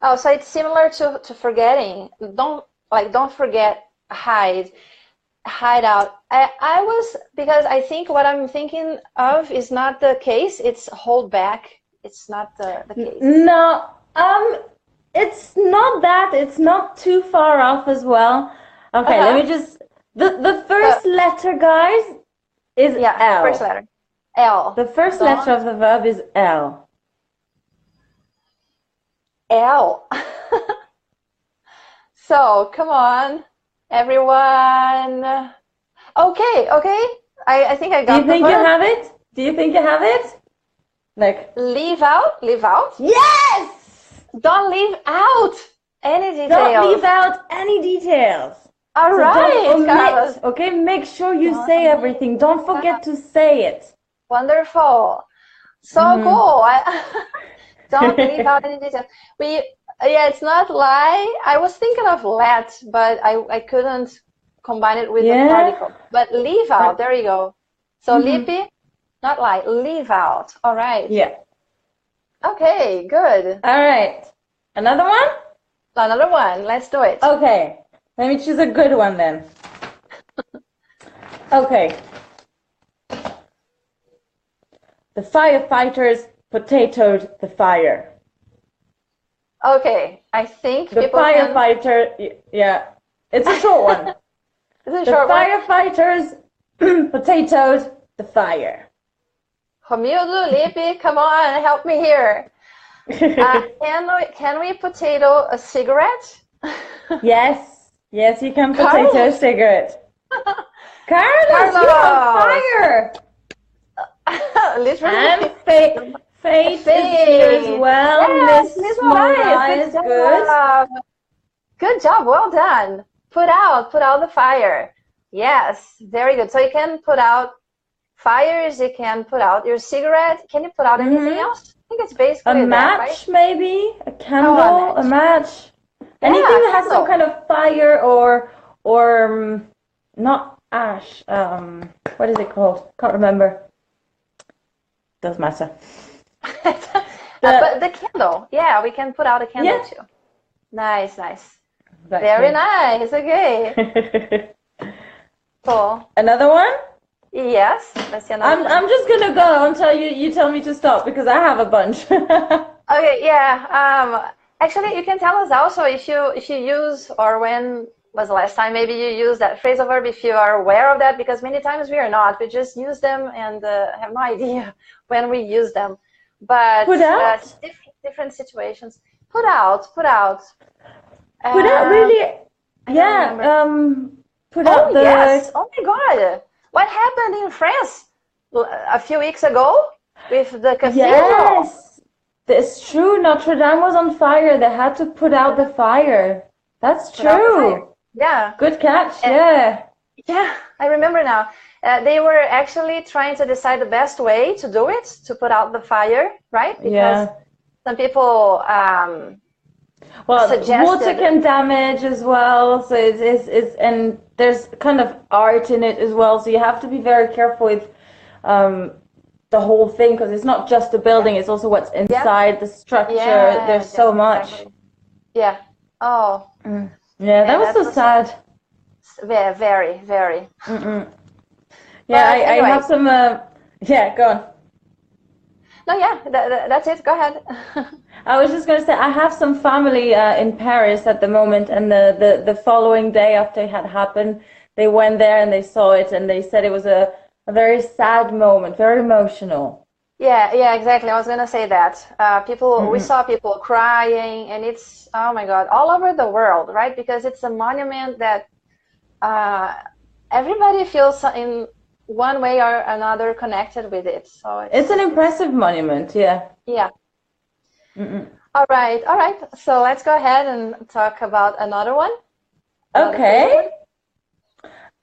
Oh, so it's similar to forgetting. Don't forget, hide out. I was, because I think what I'm thinking of is not the case, it's hold back. It's not the case. No, it's not that. It's not too far off as well. Okay, let me just... The first letter, guys, is L. First letter. L. The first letter of the verb is L. L. So, come on, everyone. Okay. I think I got it. Do you think you have it? Do you think you have it? Like... Leave out? Leave out? Yes! Don't leave out any details. Don't leave out any details. All right, Carlos. Okay, make sure you say everything. Don't forget to say it. Wonderful. So cool. Don't leave out any details. It's not lie. I was thinking of let, but I couldn't combine it with the particle. But leave out, there you go. So lipi, not like, leave out. All right. Yeah. Okay, good. All right. Another one? Another one. Let's do it. Okay. Let me choose a good one then. Okay. The firefighters potatoed the fire. Okay, I think the firefighter, yeah, it's a short one. It's a short one. Firefighters potatoed the fire. Romildo, Lippy, come on, help me here. Can we potato a cigarette? Yes, you can potato a cigarette. Carlos, you're on fire! Literally. And Faith is here as well. Yes, Miss Morais, good. Good job, well done. Put out the fire. Yes, very good. So you can put out fires, you can put out your cigarette. Can you put out anything else? I think it's basically a match, right? Maybe a candle, a match. Anything that has some kind of fire or not ash. What is it called? Can't remember. Doesn't matter. But the candle, yeah, we can put out a candle too. Nice. Exactly. Very nice. Okay. Cool. Another one? Yes. Let's see another one. I'm just gonna go until you tell me to stop because I have a bunch. Okay. Yeah. Actually, you can tell us also if you use, or when was the last time maybe you used that phrasal verb, if you are aware of that, because many times we are not. We just use them and have no idea when we use them. But put out? Different situations. Put out. Put out really? Yeah. Put out the... Yes. Oh my God. What happened in France a few weeks ago with the cathedral? Yes. It's true. Notre Dame was on fire. They had to put out the fire. That's true. Yeah. Good catch. Yeah, I remember now. They were actually trying to decide the best way to do it, to put out the fire, right? Because some people suggested... water can damage as well. So it's and there's kind of art in it as well. So you have to be very careful with the whole thing, because it's not just the building, it's also what's inside the structure. There's so much. Exactly. Yeah. Oh. Yeah, that was so sad. Very. Yeah, I have some... go on. No, that's it. Go ahead. I was just going to say, I have some family in Paris at the moment, and the following day after it had happened, they went there and they saw it, and they said it was a very sad moment, very emotional. Yeah, exactly. I was going to say that. We saw people crying, and it's, oh my God, all over the world, right? Because it's a monument that everybody feels in one way or another connected with it. So it's an impressive monument, yeah. All right. So let's go ahead and talk about another one. Okay.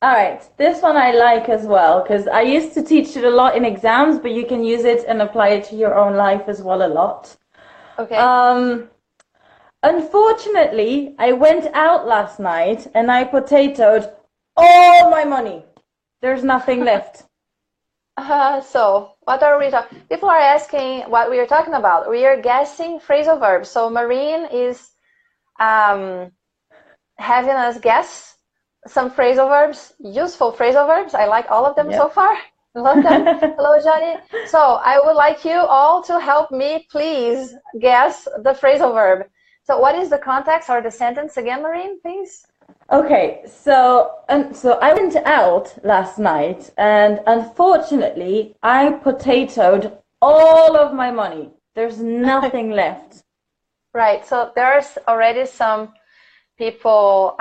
All right. This one I like as well, because I used to teach it a lot in exams, but you can use it and apply it to your own life as well a lot. Okay. Unfortunately, I went out last night and I potatoed all my money. There's nothing left. So what are we talking? People are asking what we are talking about. We are guessing phrasal verbs. So Marine is having us guess some phrasal verbs, useful phrasal verbs. I like all of them so far. Love them. Hello, Johnny. So I would like you all to help me, please, guess the phrasal verb. So what is the context or the sentence again, Marine, please? Okay, so I went out last night, and unfortunately, I potatoed all of my money. There's nothing left. Right. So there's already some people.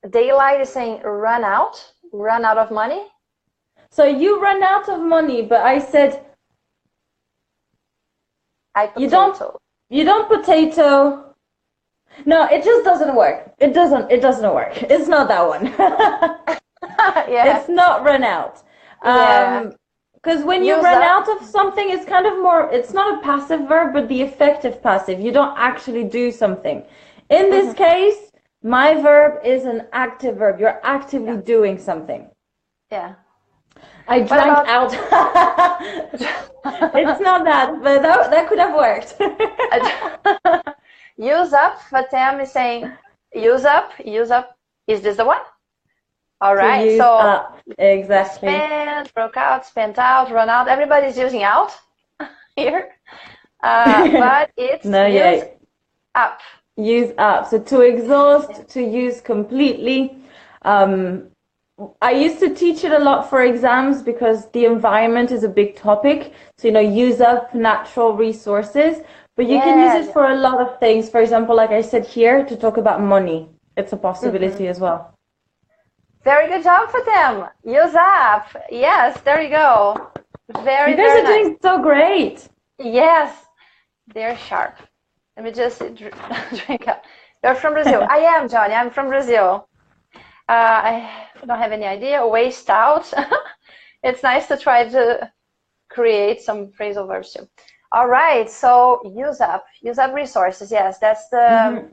Daylight is saying run out of money. So you run out of money, but I said you don't potato. No, it just doesn't work. It doesn't work. It's not that one. It's not run out. Because when you run out of something, it's kind of more, it's not a passive verb, but the effective passive. You don't actually do something. In this case, My verb is an active verb. You're actively doing something. Yeah. I drank out. It's not that, but that could have worked. Use up, Fatem is saying, use up. Is this the one? All right, use so up. Exactly. Spent, broke out, spent out, run out. Everybody's using out here. But it's use up. Use up. So to exhaust, to use completely. I used to teach it a lot for exams because the environment is a big topic. So, use up natural resources. But you can use it for a lot of things. For example, like I said here, to talk about money. It's a possibility as well. Very good job for them. Use up. Yes, there you go. Very, you guys are doing so great. Yes, they're sharp. Let me just drink up. You're from Brazil. I am, Johnny. I'm from Brazil. I don't have any idea. Waste out. It's nice to try to create some phrasal verbs too. All right, so use up resources. Yes, that's the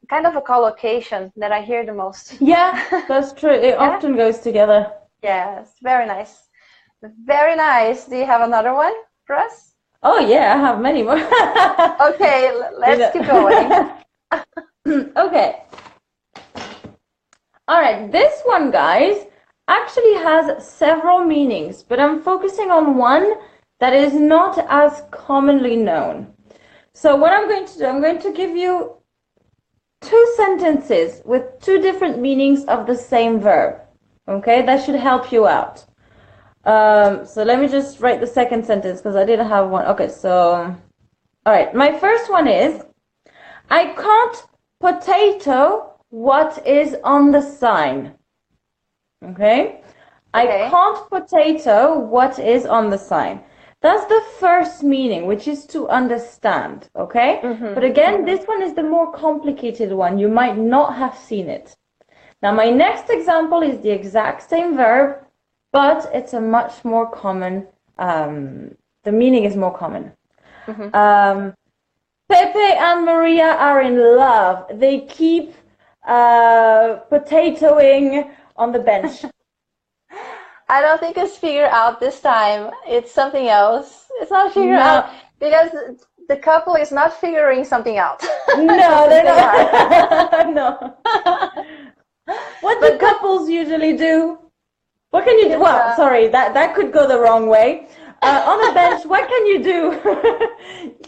kind of a collocation that I hear the most. Yeah, that's true. It often goes together. Yes, very nice. Very nice. Do you have another one for us? Oh yeah, I have many more. Okay, let's keep going. Okay. All right, this one, guys, actually has several meanings, but I'm focusing on one that is not as commonly known. So what I'm going to do, I'm going to give you 2 sentences with 2 different meanings of the same verb. Okay, that should help you out. So let me just write the second sentence because I didn't have one. Okay, so, all right, my first one is, I can't potato what is on the sign. Okay? I can't potato what is on the sign. That's the first meaning, which is to understand. Okay? But again, this one is the more complicated one. You might not have seen it. Now, my next example is the exact same verb, but it's a much more common, the meaning is more common. Pepe and Maria are in love. They keep potatoing on the bench. I don't think it's figured out this time. It's something else. It's not figured out because the couple is not figuring something out. No, they're not. No. What do couples usually do? What can you do? Well, sorry, that could go the wrong way. On a bench, what can you do?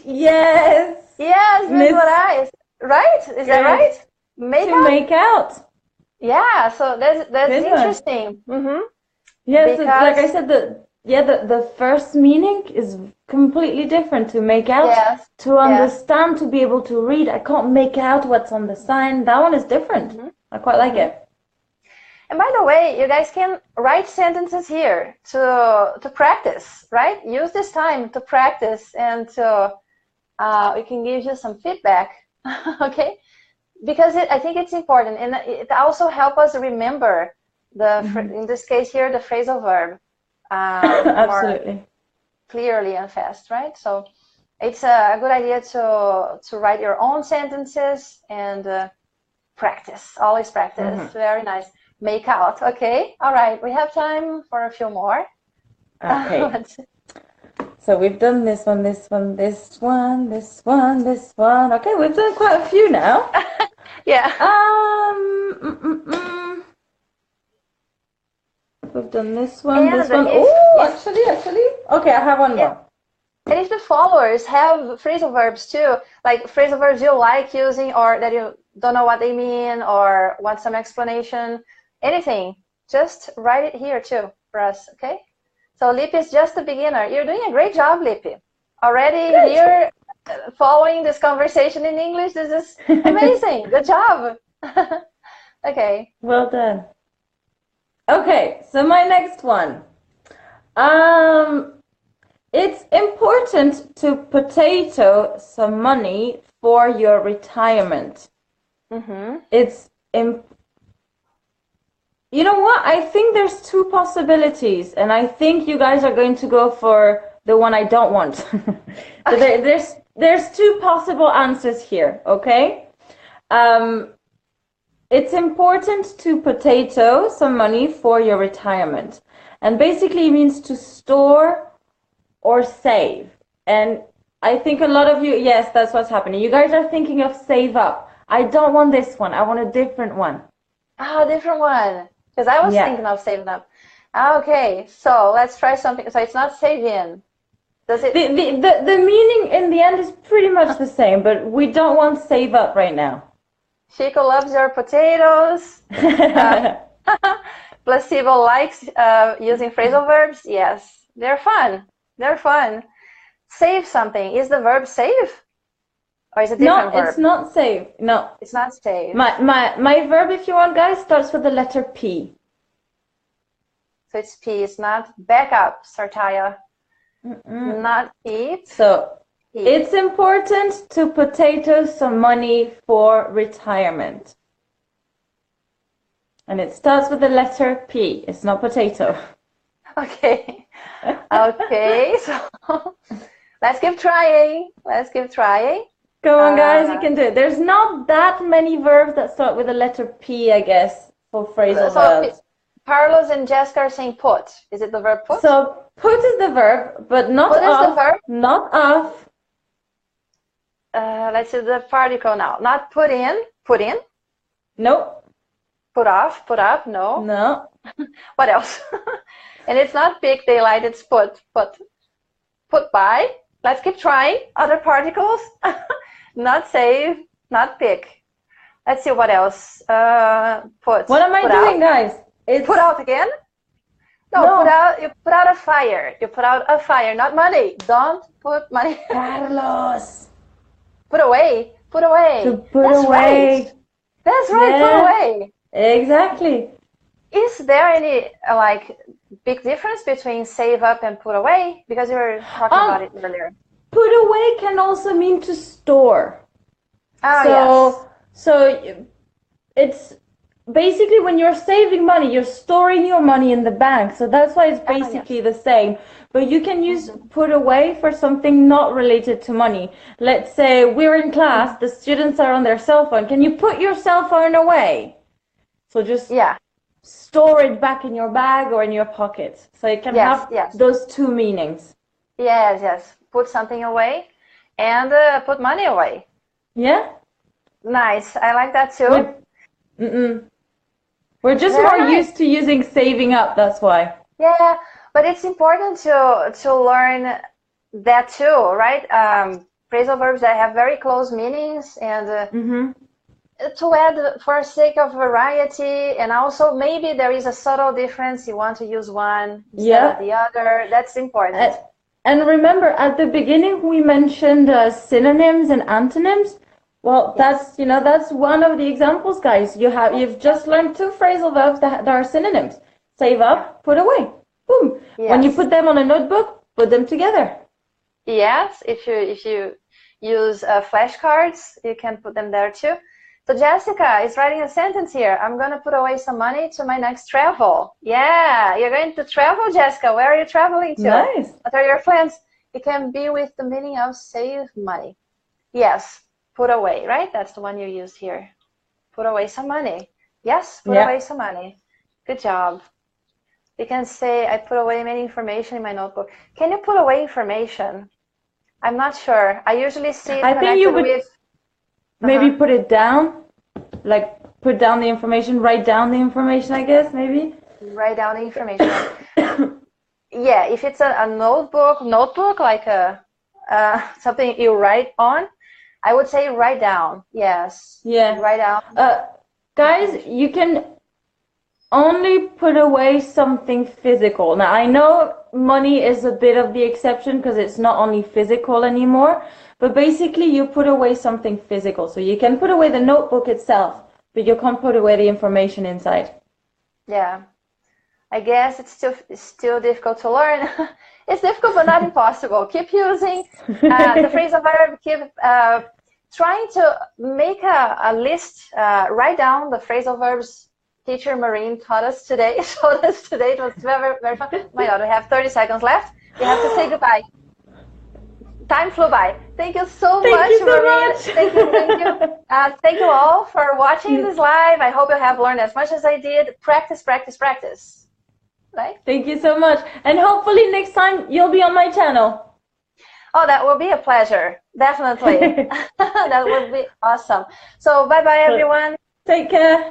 Yes. Yes, Miss Moraes. Right? Is that right? Make out. Yeah, so that's interesting. Yes, like I said, the first meaning is completely different. To make out, to understand, to be able to read. I can't make out what's on the sign. That one is different. I quite like it. And by the way, you guys can write sentences here to practice, right? Use this time to practice and to we can give you some feedback, okay? Because I think it's important, and it also helps us remember in this case here, the phrasal verb absolutely clearly and fast, right? So it's a good idea to write your own sentences and practice, always practice. Very nice. Make out. Okay, all right, we have time for a few more. Okay. So we've done this one, this one, this one, this one, this one. Okay, we've done quite a few now. Yeah. We've done this one, this one. Oh, actually. Okay, I have one more. And if the followers have phrasal verbs too, like phrasal verbs you like using or that you don't know what they mean or want some explanation, anything, just write it here too for us, okay? So Lippy is just a beginner. You're doing a great job, Lippy. Already here following this conversation in English. This is amazing. Good job. Okay. Well done. Okay, so my next one. It's important to potato some money for your retirement. It's you know what? I think there's 2 possibilities, and I think you guys are going to go for the one I don't want. So there's 2 possible answers here, okay? it's important to potato some money for your retirement. And basically it means to store or save. And I think a lot of you, yes, that's what's happening. You guys are thinking of save up. I don't want this one. I want a different one. Oh, different one. Because I was thinking of saving up. Okay, so let's try something. So it's not saving. Does it? The meaning in the end is pretty much the same, but we don't want save up right now. Chico loves your potatoes. Placebo likes using phrasal verbs. Yes, they're fun. They're fun. Save something. Is the verb save? Or is it a different verb? No, it's not save. No. It's not save. My verb, if you want, guys, starts with the letter P. So it's P. It's not back up, Sartaya. Not eat. So it's important to potato some money for retirement. And it starts with the letter P. It's not potato. Okay. Okay. So let's keep trying. Let's keep trying. Come on, guys. You can do it. There's not that many verbs that start with the letter P, I guess, for phrasal verbs. Carlos and Jessica are saying put. Is it the verb put? So put is the verb, but not put off. Is the verb? Not off. Let's see the particle now. Not put in. Put in. Nope. Put off. Put up. No. No. What else? And it's not pick daylight. It's put. Put. Put by. Let's keep trying. Other particles. Not save. Not pick. Let's see what else. Put. What am I doing, guys? It's put out again? No, put out. You put out a fire. You put out a fire, not money. Don't put money. Carlos. Put away. Put away. To put That's away. Right. That's right. Yeah. Put away. Exactly. Is there any like big difference between save up and put away? Because you were talking about it earlier. Put away can also mean to store. Oh, yes. So it's basically when you're saving money, you're storing your money in the bank. So that's why it's basically the same. But you can use put away for something not related to money. Let's say we're in class, the students are on their cell phone. Can you put your cell phone away? So just store it back in your bag or in your pocket. So it can have those two meanings. Yes, yes. Put something away and put money away. Yeah? Nice. I like that too. We're just more used to using saving up, that's why. Yeah, but it's important to learn that too, right? Phrasal verbs that have very close meanings and to add for sake of variety, and also maybe there is a subtle difference. You want to use one instead of the other. That's important. And remember, at the beginning we mentioned synonyms and antonyms. Well, that's one of the examples, guys. You've just learned two phrasal verbs that are synonyms. Save up, put away. Boom. Yes. When you put them on a notebook, put them together. Yes, if you use flashcards, you can put them there too. So Jessica is writing a sentence here. I'm going to put away some money to my next travel. Yeah, you're going to travel, Jessica. Where are you traveling to? Nice. What are your plans? It can be with the meaning of save money. Yes, put away, right? That's the one you used here. Put away some money. Yes, put away some money. Good job. You can say, I put away many information in my notebook. Can you put away information? I'm not sure. I usually see it connected with... Maybe put it down, like put down the information, write down the information, I guess, maybe. Write down the information. Yeah, if it's a notebook, like something you write on, I would say write down. Yes. Yeah. Write down. Guys, you can only put away something physical. Now, I know money is a bit of the exception because it's not only physical anymore. But basically, you put away something physical. So you can put away the notebook itself, but you can't put away the information inside. Yeah. I guess it's still difficult to learn. It's difficult, but not impossible. Keep using the phrasal verb. Keep trying to make a list. Write down the phrasal verbs teacher Marine taught us today. Showed us today. It was very, very fun. Oh my God, we have 30 seconds left. We have to say goodbye. time flew by. Thank you so Thank much, you so Maria. much. Thank you, thank you. Thank you all for watching this live. I hope you have learned as much as I did. Practice, practice, practice. Right? Thank you so much. And hopefully next time you'll be on my channel. Oh, that will be a pleasure. Definitely. That would be awesome. So bye-bye, everyone. Take care.